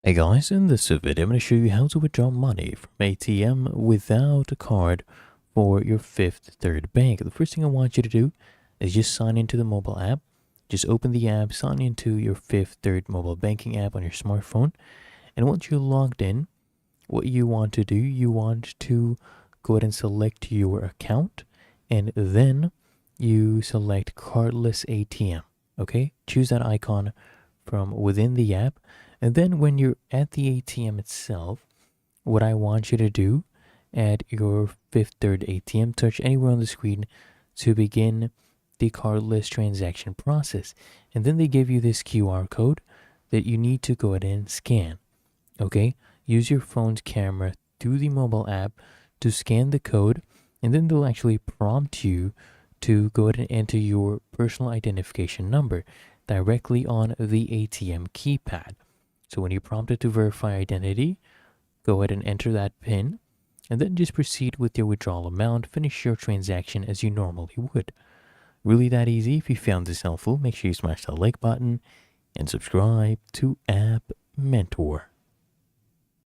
Hey guys, in this video I'm going to show you how to withdraw money from ATM without a card for your Fifth Third bank. The first thing I want you to do is just sign into the mobile app. Just open the app, sign into your Fifth Third mobile banking app on your smartphone. And once you're logged in, what you want to do, you want to go ahead and select your account, and then you select Cardless ATM. Okay, choose that icon from within the app. And then when you're at the ATM itself, what I want you to do at your Fifth Third ATM, touch anywhere on the screen to begin the cardless transaction process. And then they give you this QR code that you need to go ahead and scan. Okay, use your phone's camera through the mobile app to scan the code, and then they'll actually prompt you to go ahead and enter your personal identification number directly on the ATM keypad. So when you're prompted to verify identity, go ahead and enter that PIN, and then just proceed with your withdrawal amount. Finish your transaction as you normally would. Really that easy. If you found this helpful, make sure you smash that like button and subscribe to App Mentor.